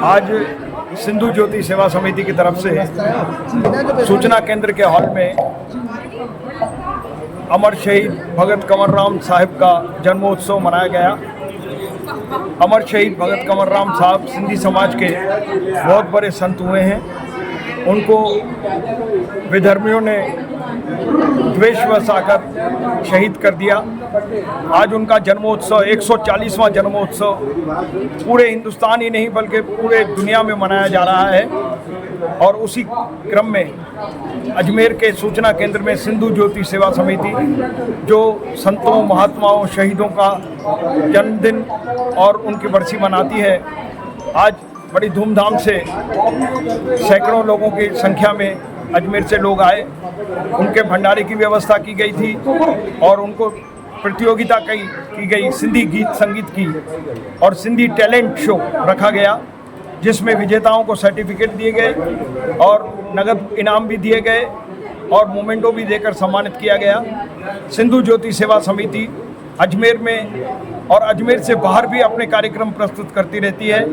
आज सिंधु ज्योति सेवा समिति की तरफ से सूचना केंद्र के हॉल में अमर शहीद भगत कंवर राम साहब का जन्मोत्सव मनाया गया। अमर शहीद भगत कंवर राम साहब सिंधी समाज के बहुत बड़े संत हुए हैं। उनको विधर्मियों ने द्वेषवश आकर शहीद कर दिया। आज उनका जन्मोत्सव 140वां जन्मोत्सव पूरे हिंदुस्तान ही नहीं बल्कि पूरे दुनिया में मनाया जा रहा है। और उसी क्रम में अजमेर के सूचना केंद्र में सिंधु ज्योति सेवा समिति जो संतों, महात्माओं, शहीदों का जन्मदिन और उनकी बरसी मनाती है, आज बड़ी धूमधाम से सैकड़ों लोगों की संख्या में अजमेर से लोग आए। उनके भंडारे की व्यवस्था की गई थी और उनको प्रतियोगिता की गई सिंधी गीत संगीत की और सिंधी टैलेंट शो रखा गया, जिसमें विजेताओं को सर्टिफिकेट दिए गए और नगद इनाम भी दिए गए और मोमेंटो भी देकर सम्मानित किया गया। सिंधु ज्योति सेवा समिति अजमेर में और अजमेर से बाहर भी अपने कार्यक्रम प्रस्तुत करती रहती है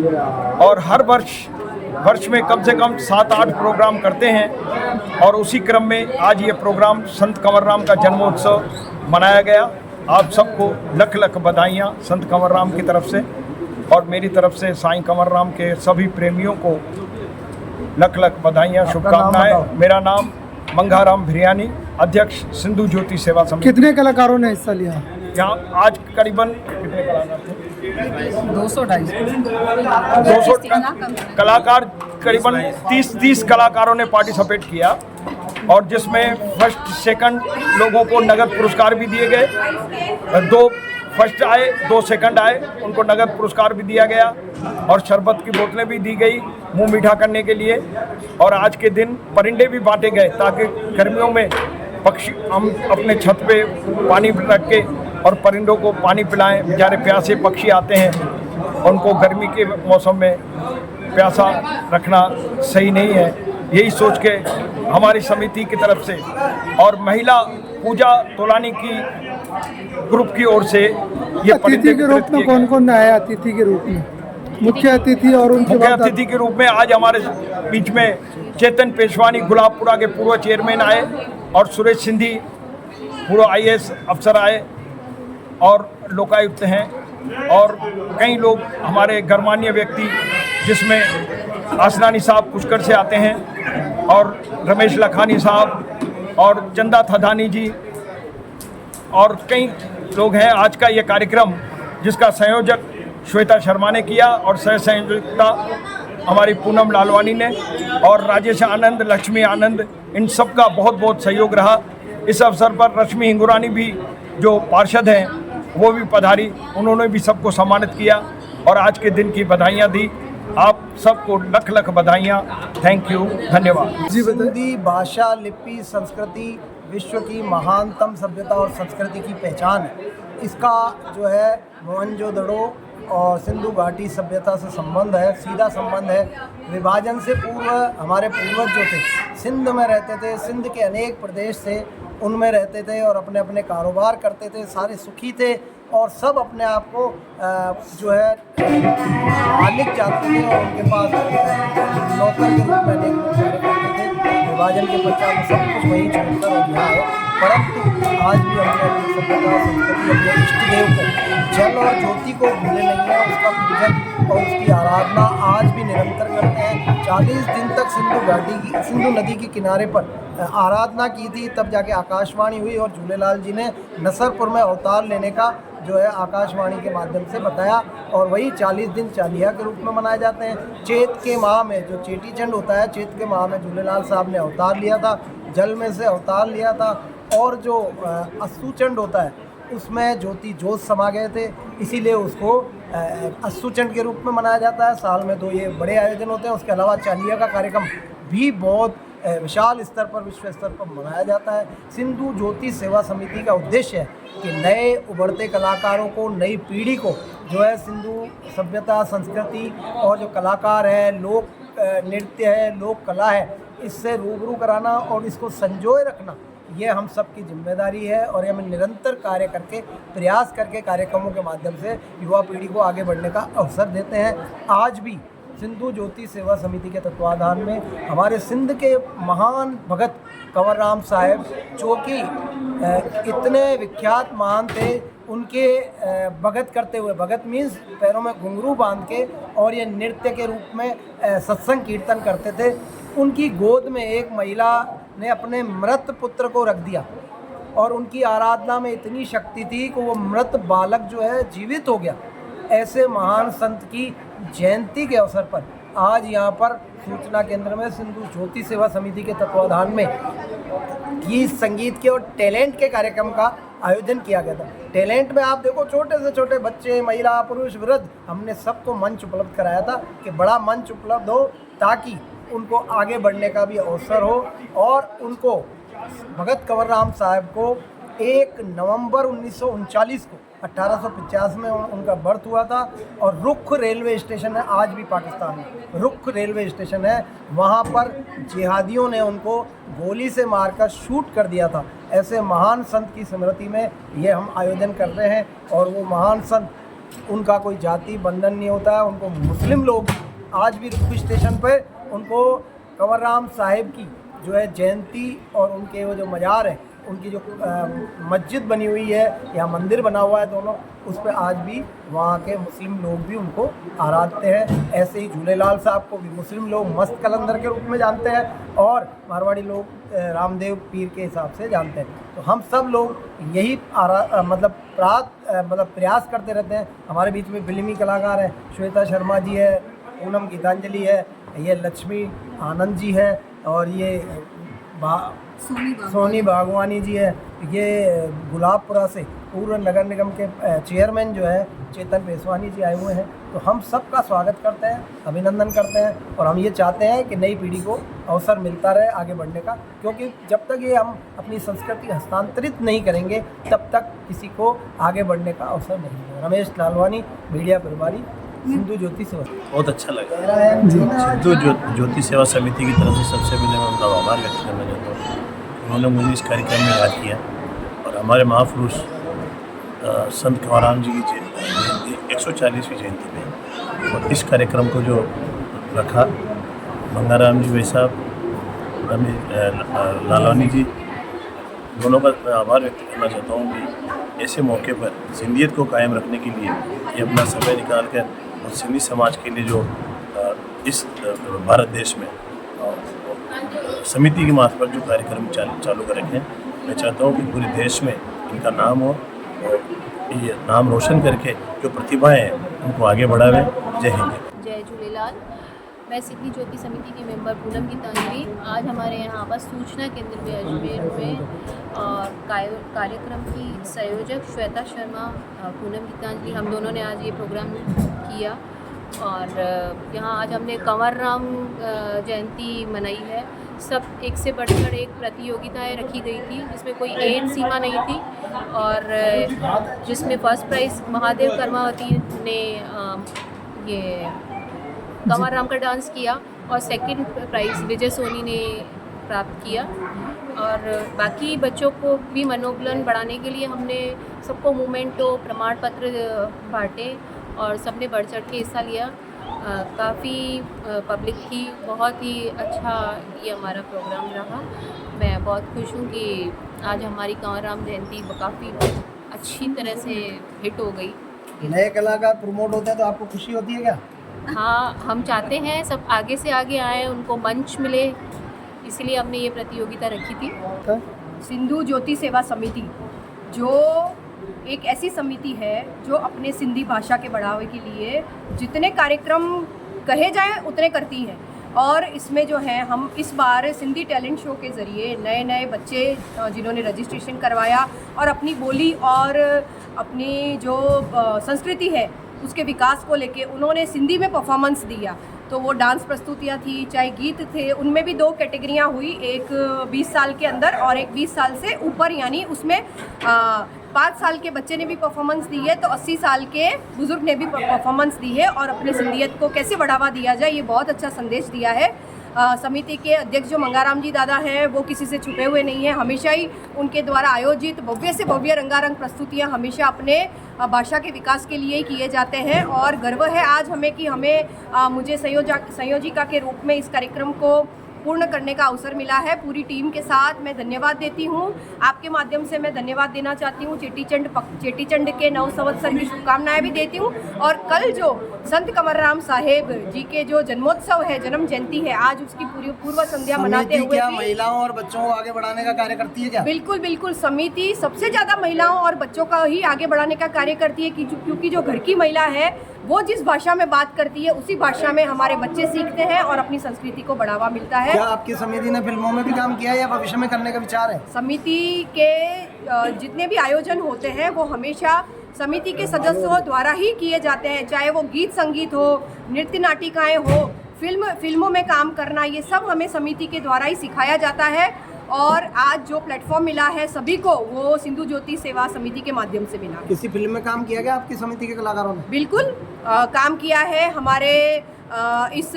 और हर वर्ष में कम से कम 7-8 प्रोग्राम करते हैं। और उसी क्रम में आज ये प्रोग्राम संत कंवर राम का जन्मोत्सव मनाया गया। आप सबको लख लख बधाइयाँ संत कंवर राम की तरफ से और मेरी तरफ से साईं कंवर राम के सभी प्रेमियों को लख लख बधाइयाँ, शुभकामनाएं। मेरा नाम मंगाराम भिरियानी, अध्यक्ष सिंधु ज्योति सेवा समिति। कितने कलाकारों ने हिस्सा लिया यहाँ? आज करीबन कितने कलाकार थे? 200 कलाकार, करीबन 30 कलाकारों ने पार्टिसिपेट किया और जिसमें फर्स्ट सेकंड लोगों को नगद पुरस्कार भी दिए गए। 2 फर्स्ट आए, 2 सेकंड आए, उनको नगद पुरस्कार भी दिया गया और शरबत की बोतलें भी दी गई मुंह मीठा करने के लिए। और आज के दिन परिंदे भी बांटे गए ताकि गर्मियों में पक्षी हम अपने छत पे पानी रख के और परिंदों को पानी पिलाएं। बेचारे प्यासे पक्षी आते हैं, उनको गर्मी के मौसम में प्यासा रखना सही नहीं है। यही सोच के हमारी समिति की तरफ से और महिला पूजा तोलानी की ग्रुप की ओर से ये अतिथि के रूप में कौन आया? अतिथि के रूप में मुख्य अतिथि और उनके मुख्य अतिथि के रूप में आज हमारे बीच में चेतन पेशवानी गुलाबपुरा के पूर्व चेयरमैन आए और सुरेश सिंधी पूर्व IAS अफसर आए और लोकायुक्त हैं और कई लोग हमारे गणमान्य व्यक्ति जिसमें आसनानी साहब पुष्कर से आते हैं और रमेश लखानी साहब और चंदा थदानी जी और कई लोग हैं। आज का ये कार्यक्रम जिसका संयोजक श्वेता शर्मा ने किया और सह संयोजकता हमारी पूनम लालवानी ने और राजेश आनंद, लक्ष्मी आनंद, इन सब का बहुत बहुत सहयोग रहा। इस अवसर पर रश्मि हिंगुरानी भी जो पार्षद हैं वो भी पधारी, उन्होंने भी सबको सम्मानित किया और आज के दिन की बधाइयाँ दी। आप सबको लख लख बधाइयाँ। थैंक यू, धन्यवाद। सिंधी भाषा, लिपि, संस्कृति विश्व की महानतम सभ्यता और संस्कृति की पहचान है। इसका जो है मोहनजोदड़ो और सिंधु घाटी सभ्यता से संबंध है, सीधा संबंध है। विभाजन से पूर्व हमारे पूर्वज जो थे सिंध में रहते थे, सिंध के अनेक प्रदेश थे उनमें रहते थे और अपने अपने कारोबार करते थे, सारे सुखी थे और सब अपने आप को जो है मालिक चाहते थे और उनके पास नौकर के रूप में अनेक लोग कार्य करते थे। विभाजन के पश्चात सब कुछ वहीं छोड़कर और यहाँ है, परंतु आज भी हमने अपनी सभ्यता, संस्कृति, अपने इष्ट देव को, जल और ज्योति को भूले नहीं है। उसका पूजन और उसकी आराधना आज भी निरंतर करते हैं। 40 दिन तक सिंधु नदी के किनारे पर आराधना की थी, तब जाके आकाशवाणी हुई और झूलेलाल जी ने नसरपुर में अवतार लेने का जो है आकाशवाणी के माध्यम से बताया और वही 40 दिन चालिया के रूप में मनाए जाते हैं। चैत के माह में जो चेटी चंड होता है, चैत के माह में झूलेलाल साहब ने अवतार लिया था, जल में से अवतार लिया था और जो अस्सू चंड होता है उसमें ज्योति जोत समा गए थे, इसीलिए उसको अस्सू चंड के रूप में मनाया जाता है। साल में 2 ये बड़े आयोजन होते हैं। उसके अलावा चालिया का कार्यक्रम भी बहुत विशाल स्तर पर, विश्व स्तर पर मनाया जाता है। सिंधु ज्योति सेवा समिति का उद्देश्य है कि नए उभरते कलाकारों को, नई पीढ़ी को जो है सिंधु सभ्यता, संस्कृति और जो कलाकार है, लोक नृत्य है, लोक कला है, इससे रूबरू कराना और इसको संजोए रखना, ये हम सब की जिम्मेदारी है और हमें निरंतर कार्य करके प्रयास करके कार्यक्रमों के माध्यम से युवा पीढ़ी को आगे बढ़ने का अवसर देते हैं। आज भी सिंधु ज्योति सेवा समिति के तत्वाधान में हमारे सिंध के महान भगत कंवर राम साहब जो कि इतने विख्यात महान थे, उनके भगत करते हुए, भगत मीन्स पैरों में घुंघरू बांध के और ये नृत्य के रूप में सत्संग कीर्तन करते थे। उनकी गोद में एक महिला ने अपने मृत पुत्र को रख दिया और उनकी आराधना में इतनी शक्ति थी कि वो मृत बालक जो है जीवित हो गया। ऐसे महान संत की जयंती के अवसर पर आज यहाँ पर सूचना केंद्र में सिंधु ज्योति सेवा समिति के तत्वाधान में गीत संगीत के और टैलेंट के कार्यक्रम का आयोजन किया गया था। टैलेंट में आप देखो छोटे से छोटे बच्चे, महिला, पुरुष, वृद्ध, हमने सबको मंच उपलब्ध कराया था कि बड़ा मंच उपलब्ध हो ताकि उनको आगे बढ़ने का भी अवसर हो और उनको भगत कंवर राम साहब को 1 नवंबर 1939 को 1850 में उनका बर्थ हुआ था और रुख रेलवे स्टेशन है आज भी पाकिस्तान में, रुख रेलवे स्टेशन है, वहाँ पर जिहादियों ने उनको गोली से मारकर शूट कर दिया था। ऐसे महान संत की स्मृति में ये हम आयोजन कर रहे हैं और वो महान संत, उनका कोई जाति बंधन नहीं होता है। उनको मुस्लिम लोग आज भी रुख स्टेशन पर उनको कंवर राम साहिब की जो है जयंती और उनके वो जो मज़ार है, उनकी जो मस्जिद बनी हुई है या मंदिर बना हुआ है दोनों, उस पर आज भी वहाँ के मुस्लिम लोग भी उनको आराधते हैं। ऐसे ही झूलेलाल साहब को भी मुस्लिम लोग मस्त कलंदर के रूप में जानते हैं और मारवाड़ी लोग रामदेव पीर के हिसाब से जानते हैं। तो हम सब लोग यही प्रयास करते रहते हैं। हमारे बीच में फिल्मी कलाकार हैं, श्वेता शर्मा जी है, पूनम गीतांजलि है, ये लक्ष्मी आनंद जी है और ये सोनी बागवानी जी है, ये गुलाबपुरा से पूर्व नगर निगम के चेयरमैन जो है चेतन पेशवानी जी आए हुए हैं। तो हम सबका स्वागत करते हैं, अभिनंदन करते हैं और हम ये चाहते हैं कि नई पीढ़ी को अवसर मिलता रहे आगे बढ़ने का, क्योंकि जब तक ये हम अपनी संस्कृति हस्तांतरित नहीं करेंगे तब तक किसी को आगे बढ़ने का अवसर नहीं मिलेगा। रमेश लालवानी, मीडिया प्रभारी, सिंधु ज्योति सेवा। बहुत अच्छा लगा। सिंधु ज्योति सेवा समिति की तरफ से सबसे पहले मैं उनका आभार व्यक्त करना चाहता हूँ। उन्होंने मुझे इस कार्यक्रम में याद किया और हमारे महापुरुष संत कंवर राम जी की जयंती 140वीं जयंती में और इस कार्यक्रम को जो रखा, गंगाराम जी भाई साहब, रमेश लालवानी जी, दोनों का मैं आभार व्यक्त करना चाहता हूँ कि ऐसे मौके पर सिंधियत को कायम रखने के लिए ये अपना समय निकाल कर और सिंधी समाज के लिए जो इस भारत देश में समिति के मार्फत जो कार्यक्रम चालू कर रखे हैं, मैं चाहता हूँ कि पूरे देश में इनका नाम हो और ये नाम रोशन करके जो प्रतिभाएं हैं उनको आगे बढ़ावें। जय हिंद। जय झूलेलाल। मैं सिंधी ज्योति समिति की मेंबर पूनम गीतांजलि आज हमारे यहाँ पर सूचना केंद्र में अजमेर में और कार्यक्रम की संयोजक श्वेता शर्मा, पूनम गीतांजलि, हम दोनों ने आज ये प्रोग्राम किया और यहाँ आज हमने कंवर राम जयंती मनाई है। सब एक से बढ़कर एक प्रतियोगिताएं रखी गई थी जिसमें कोई एज सीमा नहीं थी और जिसमें फर्स्ट प्राइज़ महादेव कर्मावती ने ये कंवर राम का डांस किया और सेकंड प्राइज़ विजय सोनी ने प्राप्त किया। और बाकी बच्चों को भी मनोबलन बढ़ाने के लिए हमने सबको मोमेंटो, प्रमाण पत्र बांटे और सबने बढ़ चढ़ के हिस्सा लिया। काफ़ी पब्लिक थी, बहुत ही अच्छा ये हमारा प्रोग्राम रहा। मैं बहुत खुश हूँ कि आज हमारी कंवर राम जयंती काफ़ी अच्छी तरह से हिट हो गई। नए कलाकार प्रमोट होते हैं तो आपको खुशी होती है क्या? हाँ, हम चाहते हैं सब आगे से आगे आए, उनको मंच मिले, इसलिए हमने ये प्रतियोगिता रखी थी। सिंधु ज्योति सेवा समिति जो एक ऐसी समिति है जो अपने सिंधी भाषा के बढ़ावे के लिए जितने कार्यक्रम कहे जाएं उतने करती है और इसमें जो है हम इस बार सिंधी टैलेंट शो के ज़रिए नए नए बच्चे जिन्होंने रजिस्ट्रेशन करवाया और अपनी बोली और अपनी जो संस्कृति है उसके विकास को लेके उन्होंने सिंधी में परफॉर्मेंस दिया। तो वो डांस प्रस्तुतियाँ थी, चाहे गीत थे, उनमें भी 2 कैटेगरियाँ हुई, एक 20 साल के अंदर और एक 20 साल से ऊपर, यानी उसमें 5 साल के बच्चे ने भी परफॉर्मेंस दी है तो 80 साल के बुज़ुर्ग ने भी परफॉर्मेंस दी है और अपने सिंधियत को कैसे बढ़ावा दिया जाए ये बहुत अच्छा संदेश दिया है। समिति के अध्यक्ष जो मंगाराम जी दादा हैं वो किसी से छुपे हुए नहीं हैं। हमेशा ही उनके द्वारा आयोजित भव्य से भव्य रंगारंग प्रस्तुतियाँ हमेशा अपने भाषा के विकास के लिए ही किए जाते हैं और गर्व है आज हमें कि मुझे संयोजिका के रूप में इस कार्यक्रम को पूर्ण करने का अवसर मिला है। पूरी टीम के साथ मैं धन्यवाद देती हूँ। आपके माध्यम से मैं धन्यवाद देना चाहती हूँ। चेटीचंड के नव संवत्सर की शुभकामनाएं भी देती हूँ और कल जो संत कंवरराम साहेब जी के जो जन्मोत्सव है, जन्म जयंती है, आज उसकी पूरी पूर्व संध्या मनाते हुए क्या महिलाओं और बच्चों को आगे बढ़ाने का कार्य करती है क्या? बिल्कुल बिल्कुल, समिति सबसे ज़्यादा महिलाओं और बच्चों का ही आगे बढ़ाने का कार्य करती है क्योंकि जो घर की महिला है वो जिस भाषा में बात करती है उसी भाषा में हमारे बच्चे सीखते हैं और अपनी संस्कृति को बढ़ावा मिलता है। क्या आपकी समिति ने फिल्मों में भी काम किया है या भविष्य में करने का विचार है? समिति के जितने भी आयोजन होते हैं वो हमेशा समिति के सदस्यों द्वारा ही किए जाते हैं, चाहे वो गीत संगीत हो, नृत्य नाटिकाएं हो, फिल्मों में काम करना, ये सब हमें समिति के द्वारा ही सिखाया जाता है। और आज जो प्लेटफॉर्म मिला है सभी को वो सिंधु ज्योति सेवा समिति के माध्यम से मिला। किसी फिल्म में काम किया गया आपकी समिति के कलाकारों ने? बिल्कुल काम किया है। हमारे इस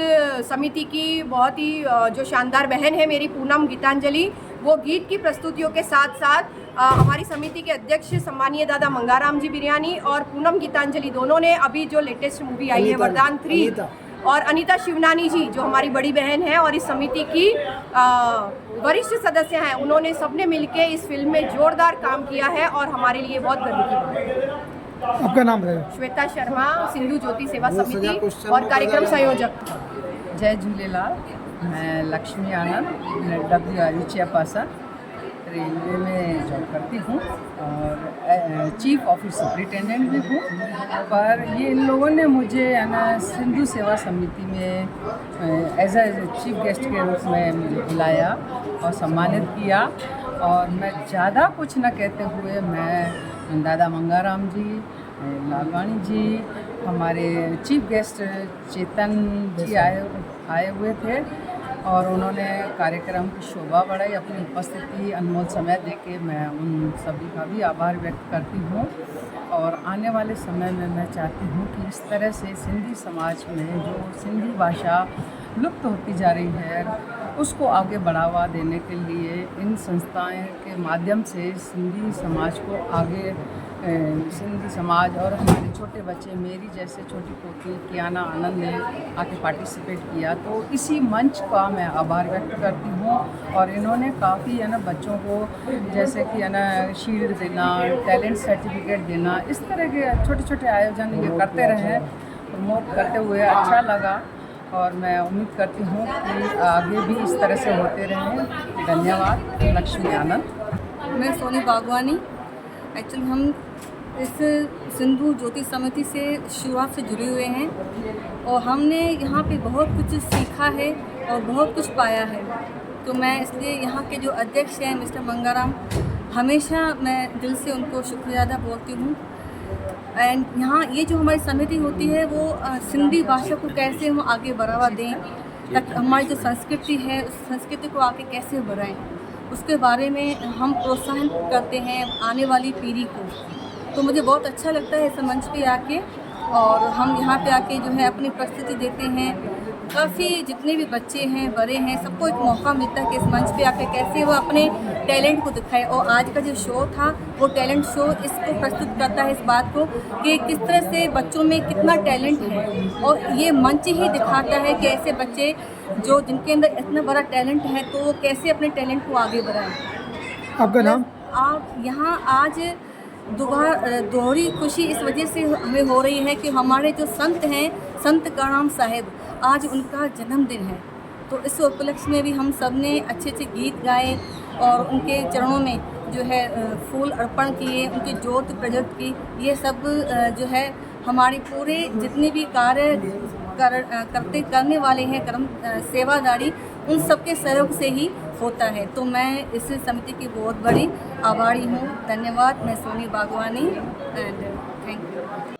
समिति की बहुत ही जो शानदार बहन है मेरी पूनम गीतांजलि, वो गीत की प्रस्तुतियों के साथ साथ हमारी समिति के अध्यक्ष सम्मानीय दादा मंगाराम जी बिरयानी और पूनम गीतांजलि दोनों ने अभी जो लेटेस्ट मूवी आई है वरदान 3 और अनीता शिवनानी जी जो हमारी बड़ी बहन है और इस समिति की वरिष्ठ सदस्य हैं, उन्होंने सबने मिलकर इस फिल्म में जोरदार काम किया है और हमारे लिए बहुत गर्व की बात है। आपका नाम रहेगा? श्वेता शर्मा, सिंधु ज्योति सेवा समिति और कार्यक्रम संयोजक। जय झूलेलाल। मैं लक्ष्मी आनंद WRU चेयरपर्सन रेलवे में जॉब करती हूँ और चीफ ऑफिस सुपरिटेंडेंट भी हूँ। पर ये इन लोगों ने मुझे है ना सिंधु सेवा समिति में एज ए चीफ गेस्ट के रूप में मुझे बुलाया और सम्मानित किया और मैं ज़्यादा कुछ न कहते हुए मैं दादा मंगाराम जी, लालवाणी जी, हमारे चीफ गेस्ट चेतन जी आए हुए थे और उन्होंने कार्यक्रम की शोभा बढ़ाई। अपनी उपस्थिति अनमोल समय देके मैं उन सभी का भी आभार व्यक्त करती हूँ और आने वाले समय में मैं चाहती हूँ कि इस तरह से सिंधी समाज में जो सिंधी भाषा लुप्त होती जा रही है उसको आगे बढ़ावा देने के लिए इन संस्थाएं के माध्यम से सिंधी समाज को आगे सिंधी समाज और हमारे छोटे बच्चे, मेरी जैसे छोटी पोती कियाना आनंद ने आके पार्टिसिपेट किया, तो इसी मंच का मैं आभार व्यक्त करती हूँ। और इन्होंने काफ़ी है ना बच्चों को जैसे कि है ना शील्ड देना, टैलेंट सर्टिफिकेट देना, इस तरह के छोटे छोटे आयोजन ये करते रहे, प्रमोट करते हुए अच्छा लगा और मैं उम्मीद करती हूँ कि आगे भी इस तरह से होते रहें। धन्यवाद। लक्ष्मी आनंद। मैं सोनी बागवानी। एक्चुअली हम इस सिंधु ज्योति समिति से शुरुआत से जुड़े हुए हैं और हमने यहाँ पे बहुत कुछ सीखा है और बहुत कुछ पाया है। तो मैं इसलिए यहाँ के जो अध्यक्ष हैं मिस्टर मंगाराम, हमेशा मैं दिल से उनको शुक्रिया अदा बोलती हूँ। एंड यहाँ ये जो हमारी समिति होती है वो सिंधी भाषा को कैसे हम आगे बढ़ावा दें ताकि हमारी जो संस्कृति है उस संस्कृति को आगे कैसे बढ़ाएं, उसके बारे में हम प्रोत्साहन करते हैं आने वाली पीढ़ी को। तो मुझे बहुत अच्छा लगता है इस मंच पे आके और हम यहाँ पे आके जो है अपनी प्रस्तुति देते हैं। काफ़ी जितने भी बच्चे हैं, बड़े हैं, सबको एक मौका मिलता है कि इस मंच पे आके कैसे वो अपने टैलेंट को दिखाए। और आज का जो शो था वो टैलेंट शो इसको प्रस्तुत करता है इस बात को कि किस तरह से बच्चों में कितना टैलेंट है और ये मंच ही दिखाता है कि ऐसे बच्चे जो जिनके अंदर इतना बड़ा टैलेंट है तो वो कैसे अपने टैलेंट को आगे बढ़ाएं। आपका नाम? आप यहाँ आज दोहरी खुशी इस वजह से हमें हो रही है कि हमारे जो संत हैं, संत कंवरराम साहेब, आज उनका जन्मदिन है। तो इस उपलक्ष्य में भी हम सब ने अच्छे अच्छे गीत गाए और उनके चरणों में जो है फूल अर्पण किए, उनकी ज्योत प्रज्वलित की। ये सब जो है हमारे पूरे जितने भी कार्य करने वाले हैं कर्म सेवादारी, उन सबके सहयोग से ही होता है। तो मैं इस समिति की बहुत बड़ी आभारी हूँ। धन्यवाद। मैं सोनी बागवानी एंड थैंक यू।